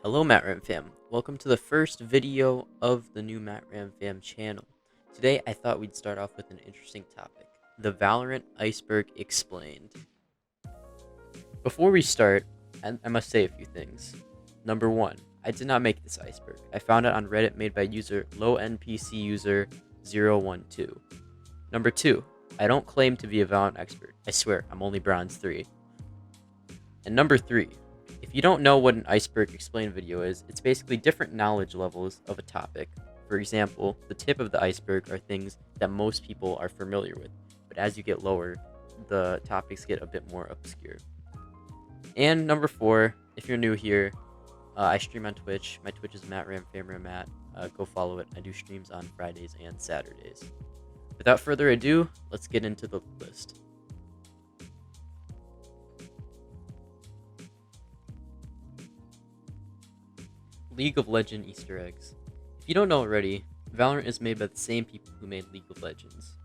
Hello MattRam fam, welcome to the first video of the new MattRam fam channel. Today I thought we'd start off with an interesting topic, the Valorant Iceberg Explained. Before we start, I must say a few things. Number 1, I did not make this iceberg. I found it on Reddit made by user lownpcuser012. Number 2, I don't claim to be a Valorant expert. I swear, I'm only bronze 3. And number 3, if you don't know what an iceberg explain video is, it's basically different knowledge levels of a topic. For example, the tip of the iceberg are things that most people are familiar with, but as you get lower, the topics get a bit more obscure. And number 4, if you're new here, I stream on Twitch. My Twitch is MattRamFamRamMatt. Go follow it. I do streams on Fridays and Saturdays. Without further ado, let's get into the list. League of Legends Easter eggs. If you don't know already, Valorant is made by the same people who made League of Legends,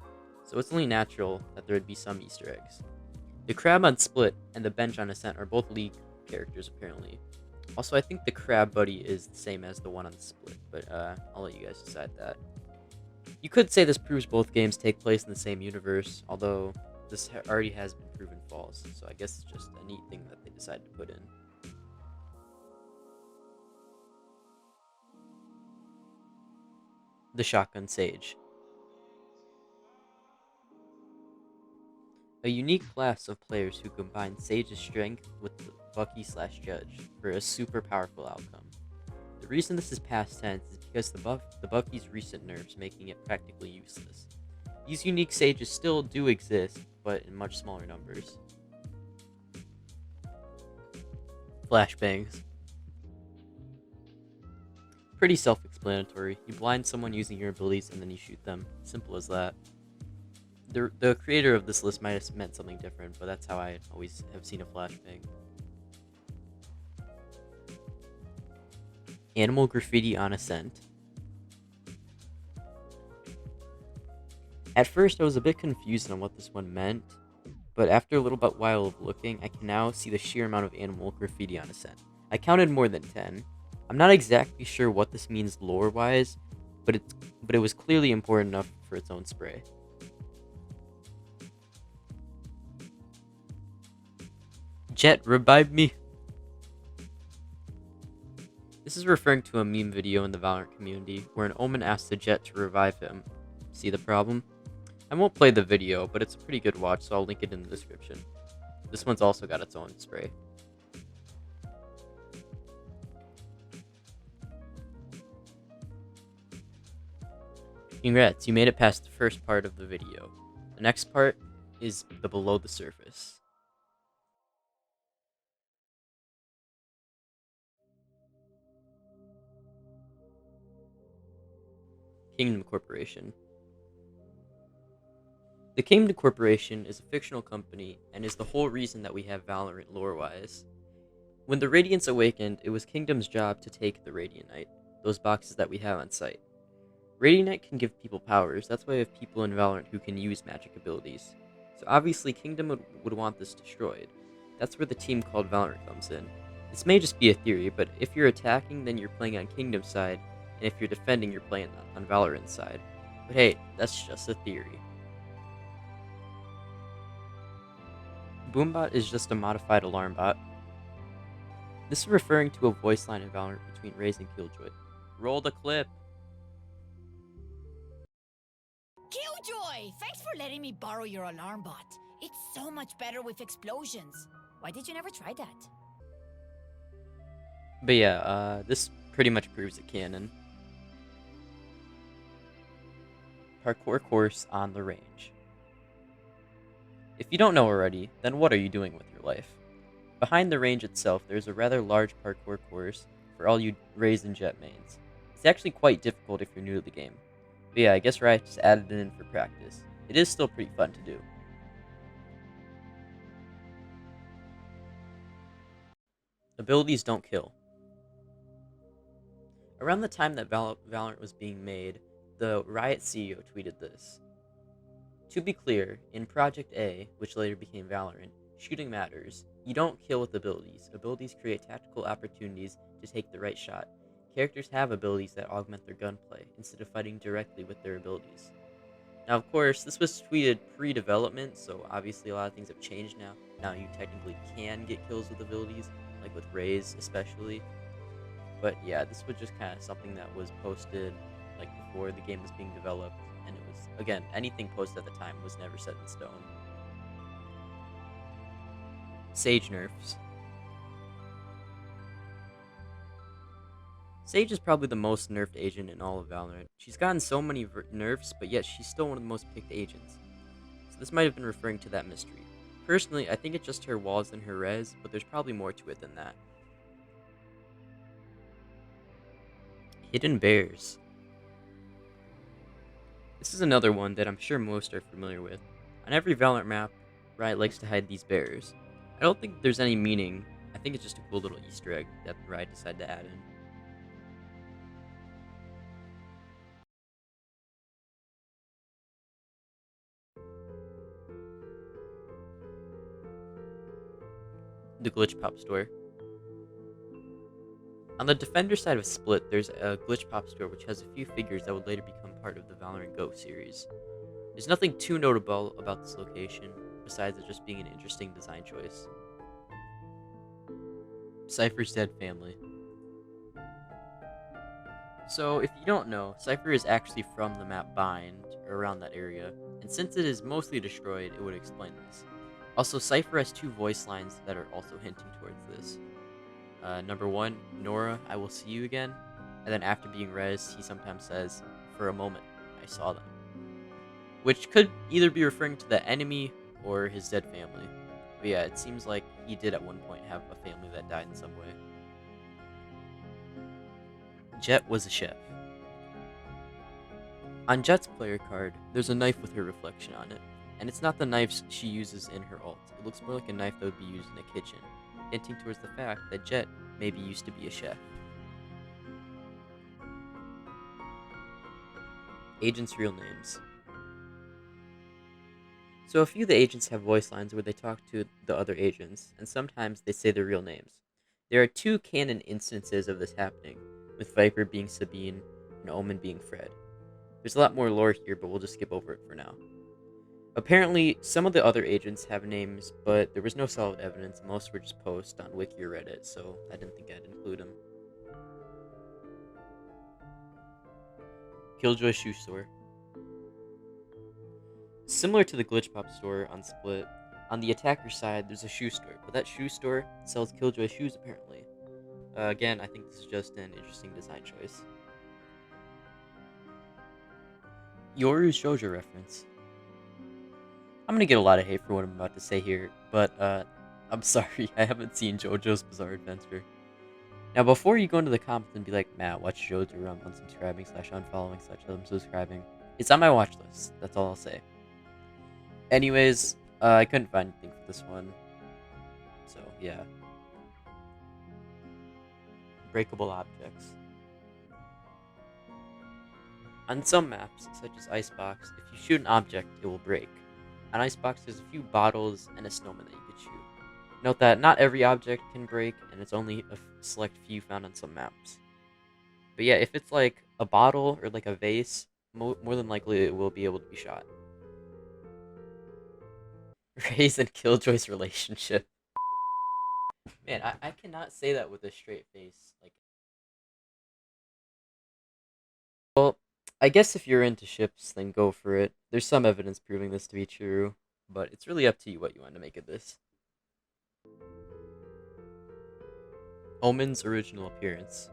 so it's only natural that there would be some Easter eggs. The crab on Split and the bench on Ascent are both League characters apparently. Also, I think the crab buddy is the same as the one on Split, but I'll let you guys decide that. You could say this proves both games take place in the same universe, although this already has been proven false, so I guess it's just a neat thing that they decided to put in. The Shotgun Sage. A unique class of players who combine Sage's strength with the Bucky/Judge for a super powerful outcome. The reason this is past tense is because the Bucky's recent nerfs making it practically useless. These unique Sages still do exist, but in much smaller numbers. Flashbangs. Pretty self-explanatory. You blind someone using your abilities and then you shoot them. Simple as that. The creator of this list might have meant something different, but that's how I always have seen a flashbang. Animal graffiti on Ascent. At first I was a bit confused on what this one meant, but after a little while of looking, I can now see the sheer amount of animal graffiti on Ascent. I counted more than 10. I'm not exactly sure what this means lore-wise, but it was clearly important enough for its own spray. Jet, revive me! This is referring to a meme video in the Valorant community, where an Omen asks the Jet to revive him. See the problem? I won't play the video, but it's a pretty good watch, so I'll link it in the description. This one's also got its own spray. Congrats, you made it past the first part of the video. The next part is the below the surface. Kingdom Corporation. The Kingdom Corporation is a fictional company and is the whole reason that we have Valorant lore-wise. When the Radiants awakened, it was Kingdom's job to take the Radiant Knight, those boxes that we have on site. Radiant Knight can give people powers, that's why we have people in Valorant who can use magic abilities. So obviously Kingdom would want this destroyed. That's where the team called Valorant comes in. This may just be a theory, but if you're attacking, then you're playing on Kingdom's side, and if you're defending, you're playing on Valorant's side. But hey, that's just a theory. Boombot is just a modified alarm bot. This is referring to a voice line in Valorant between Raze and Killjoy. Roll the clip! Killjoy! Thanks for letting me borrow your alarm bot. It's so much better with explosions. Why did you never try that? But yeah, this pretty much proves it canon. Parkour course on the range. If you don't know already, then what are you doing with your life? Behind the range itself, there's a rather large parkour course for all you Raze and Jet mains. It's actually quite difficult if you're new to the game. But yeah, I guess Riot just added it in for practice. It is still pretty fun to do. Abilities don't kill. Around the time that Valorant was being made, the Riot CEO tweeted this. To be clear, in Project A, which later became Valorant, shooting matters. You don't kill with abilities. Abilities create tactical opportunities to take the right shot. Characters have abilities that augment their gunplay, instead of fighting directly with their abilities. Now, of course, this was tweeted pre-development, so obviously a lot of things have changed now. Now you technically can get kills with abilities, like with Raze especially. But yeah, this was just kind of something that was posted like before the game was being developed, and it was, again, anything posted at the time was never set in stone. Sage nerfs. Sage is probably the most nerfed agent in all of Valorant. She's gotten so many nerfs, but yet she's still one of the most picked agents. So this might have been referring to that mystery. Personally, I think it's just her walls and her res, but there's probably more to it than that. Hidden bears. This is another one that I'm sure most are familiar with. On every Valorant map, Riot likes to hide these bears. I don't think there's any meaning. I think it's just a cool little Easter egg that Riot decided to add in. The Glitch Pop store. On the Defender side of Split, there's a Glitch Pop store which has a few figures that would later become part of the Valorant Go series. There's nothing too notable about this location, besides it just being an interesting design choice. Cypher's dead family. So, if you don't know, Cypher is actually from the map Bind, or around that area, and since it is mostly destroyed, it would explain this. Also, Cypher has two voice lines that are also hinting towards this. Number one, Nora, I will see you again. And then after being res, he sometimes says, for a moment, I saw them. Which could either be referring to the enemy or his dead family. But yeah, it seems like he did at one point have a family that died in some way. Jett was a chef. On Jett's player card, there's a knife with her reflection on it. And it's not the knife she uses in her ult. It looks more like a knife that would be used in a kitchen, hinting towards the fact that Jett maybe used to be a chef. Agents' real names. So a few of the agents have voice lines where they talk to the other agents, and sometimes they say their real names. There are two canon instances of this happening, with Viper being Sabine and Omen being Fred. There's a lot more lore here, but we'll just skip over it for now. Apparently, some of the other agents have names, but there was no solid evidence. Most were just posts on Wiki or Reddit, so I didn't think I'd include them. Killjoy Shoe Store. Similar to the Glitch Pop store on Split, on the attacker side, there's a shoe store, but that shoe store sells Killjoy shoes apparently. Again, I think this is just an interesting design choice. Yoru's Shoujo reference. I'm gonna get a lot of hate for what I'm about to say here, but I'm sorry, I haven't seen JoJo's Bizarre Adventure. Now, before you go into the comments and be like, Matt, watch JoJo, I'm unsubscribing / unfollowing / unsubscribing, it's on my watch list. That's all I'll say. Anyways, I couldn't find anything for this one, so yeah. Breakable objects. On some maps, such as Icebox, if you shoot an object, it will break. On Icebox, there's a few bottles and a snowman that you could shoot. Note that not every object can break, and it's only a select few found on some maps. But yeah, if it's like a bottle or like a vase, more than likely it will be able to be shot. Raze and Killjoy's relationship. Man, I cannot say that with a straight face. Like, well, I guess if you're into ships, then go for it. There's some evidence proving this to be true, but it's really up to you what you want to make of this. Omen's original appearance.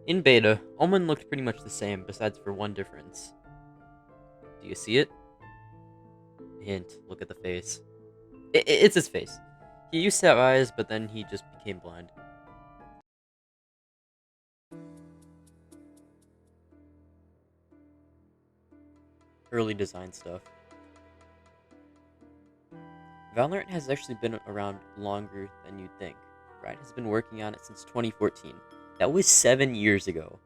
In beta, Omen looked pretty much the same, besides for one difference. Do you see it? Hint, look at the face. It's his face. He used to have eyes, but then he just became blind. Early design stuff. Valorant has actually been around longer than you'd think. Riot has been working on it since 2014. That was 7 years ago.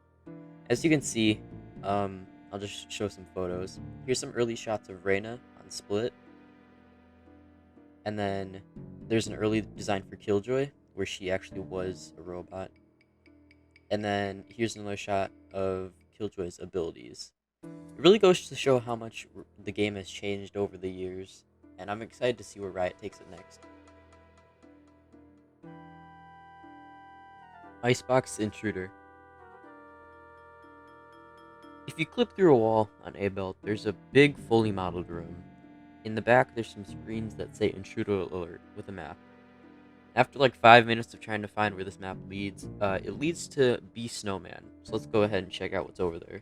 As you can see, I'll just show some photos. Here's some early shots of Reyna on Split. And then there's an early design for Killjoy, where she actually was a robot. And then here's another shot of Killjoy's abilities. It really goes to show how much the game has changed over the years, and I'm excited to see where Riot takes it next. Icebox Intruder. If you clip through a wall on A belt, there's a big fully modeled room. In the back, there's some screens that say Intruder Alert with a map. After like 5 minutes of trying to find where this map leads, it leads to B Snowman. So let's go ahead and check out what's over there.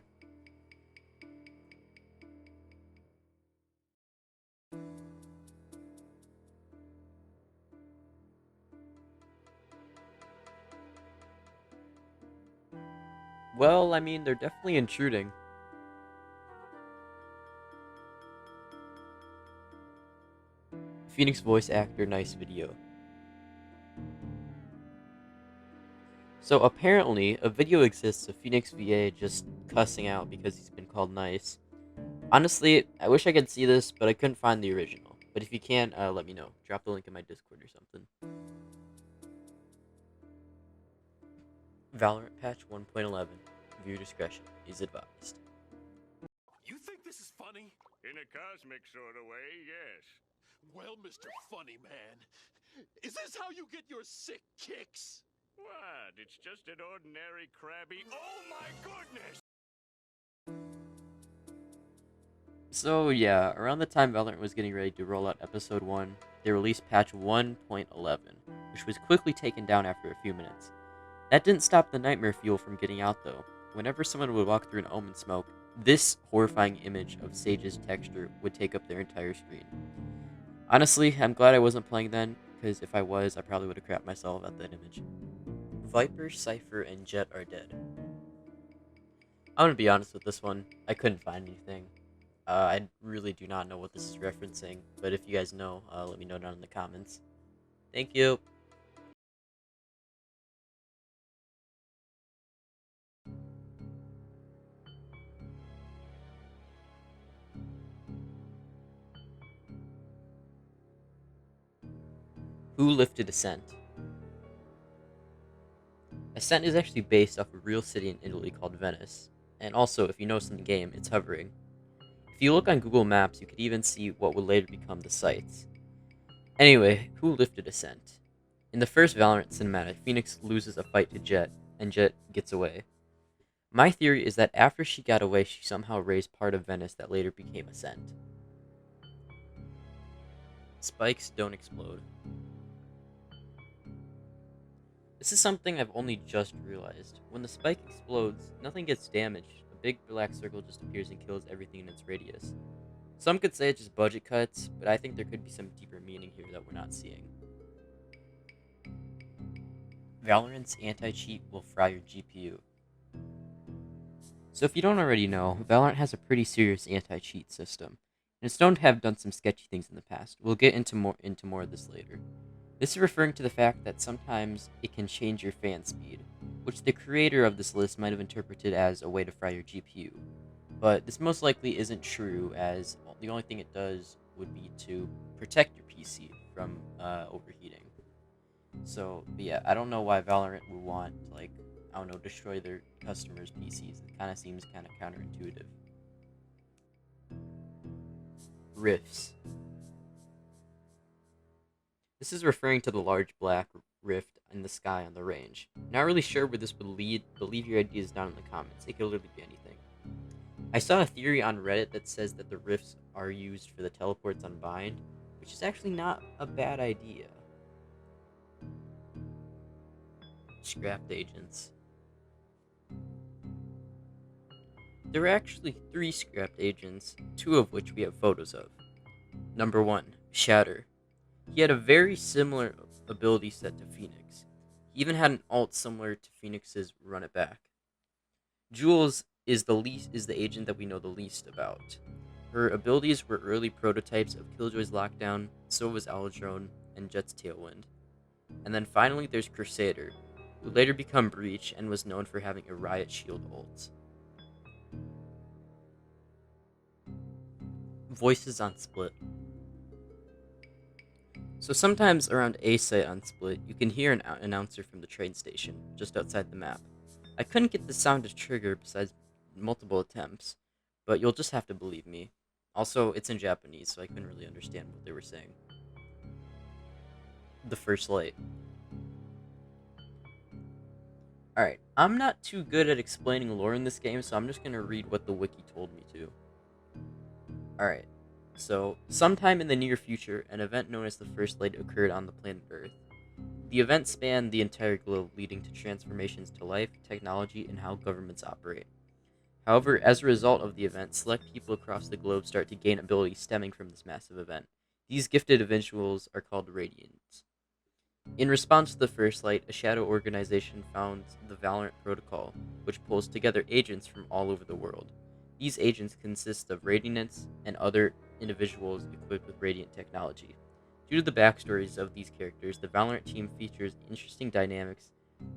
Well, I mean, they're definitely intruding. Phoenix voice actor, nice video. So apparently, a video exists of Phoenix VA just cussing out because he's been called nice. Honestly, I wish I could see this, but I couldn't find the original. But if you can, let me know. Drop the link in my Discord or something. Valorant patch 1.11. Viewer discretion is advised. You think this is funny? In a cosmic sort of way, yes. Well, Mr. Funny Man, is this how you get your sick kicks? What? It's just an ordinary crabby. Oh my goodness! So yeah, around the time Valorant was getting ready to roll out episode 1, they released patch 1.11, which was quickly taken down after a few minutes. That didn't stop the nightmare fuel from getting out though. Whenever someone would walk through an omen smoke, this horrifying image of Sage's texture would take up their entire screen. Honestly, I'm glad I wasn't playing then, because if I was, I probably would have crapped myself at that image. Viper, Cypher, and Jet are dead. I'm gonna be honest with this one, I couldn't find anything. I really do not know what this is referencing, but if you guys know, let me know down in the comments. Thank you! Who lifted Ascent? Ascent is actually based off a real city in Italy called Venice, and also, if you notice in the game, it's hovering. If you look on Google Maps, you could even see what would later become the sites. Anyway, who lifted Ascent? In the first Valorant cinematic, Phoenix loses a fight to Jet, and Jet gets away. My theory is that after she got away, she somehow raised part of Venice that later became Ascent. Spikes don't explode. This is something I've only just realized. When the spike explodes, nothing gets damaged. A big black circle just appears and kills everything in its radius. Some could say it's just budget cuts, but I think there could be some deeper meaning here that we're not seeing. Valorant's anti-cheat will fry your GPU. So if you don't already know, Valorant has a pretty serious anti-cheat system, and it's known to have done some sketchy things in the past. We'll get into more of this later. This is referring to the fact that sometimes it can change your fan speed, which the creator of this list might have interpreted as a way to fry your GPU. But this most likely isn't true, as the only thing it does would be to protect your PC from overheating. So, but yeah, I don't know why Valorant would want to, like, I don't know, destroy their customers' PCs. It kind of seems kind of counterintuitive. Rifts. This is referring to the large black rift in the sky on the range. Not really sure where this would lead, but leave your ideas down in the comments. It could literally be anything. I saw a theory on Reddit that says that the rifts are used for the teleports on Bind, which is actually not a bad idea. Scrapped agents. There are actually 3 scrapped agents, 2 of which we have photos of. Number 1, Shatter. He had a very similar ability set to Phoenix. He even had an ult similar to Phoenix's Run It Back. Jules is the agent that we know the least about. Her abilities were early prototypes of Killjoy's Lockdown, so was Aladrone, and Jet's Tailwind. And then finally there's Crusader, who later became Breach and was known for having a Riot Shield ult. Voices on Split. So sometimes around a site on Split, you can hear an announcer from the train station, just outside the map. I couldn't get the sound to trigger besides multiple attempts, but you'll just have to believe me. Also, it's in Japanese, so I couldn't really understand what they were saying. The first light. Alright, I'm not too good at explaining lore in this game, so I'm just gonna read what the wiki told me to. Alright, so sometime in the near future, an event known as the First Light occurred on the planet Earth. The event spanned the entire globe, leading to transformations to life, technology, and how governments operate. However, as a result of the event, select people across the globe start to gain abilities stemming from this massive event. These gifted individuals are called Radiants. In response to the First Light, a shadow organization founds the Valorant Protocol, which pulls together agents from all over the world. These agents consist of Radiants and other individuals equipped with Radiant technology. Due to the backstories of these characters, the Valorant team features interesting dynamics,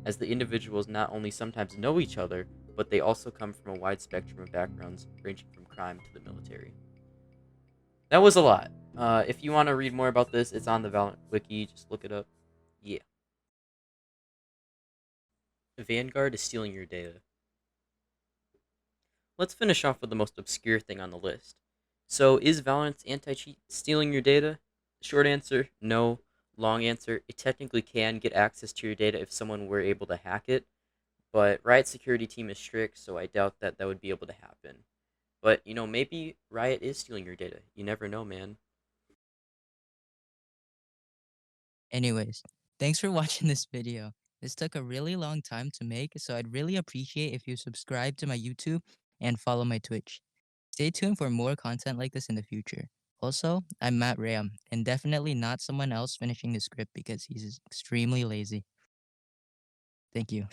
as the individuals not only sometimes know each other, but they also come from a wide spectrum of backgrounds, ranging from crime to the military. That was a lot. If you want to read more about this, it's on the Valorant wiki. Just look it up. Yeah. Vanguard is stealing your data. Let's finish off with the most obscure thing on the list. So, is Valorant's anti-cheat stealing your data? Short answer, no. Long answer, it technically can get access to your data if someone were able to hack it, but Riot's security team is strict, so I doubt that that would be able to happen. But, maybe Riot is stealing your data. You never know, man. Anyways, thanks for watching this video. This took a really long time to make, so I'd really appreciate if you subscribe to my YouTube and follow my Twitch. Stay tuned for more content like this in the future. Also, I'm Matt Ram, and definitely not someone else finishing the script because he's extremely lazy. Thank you.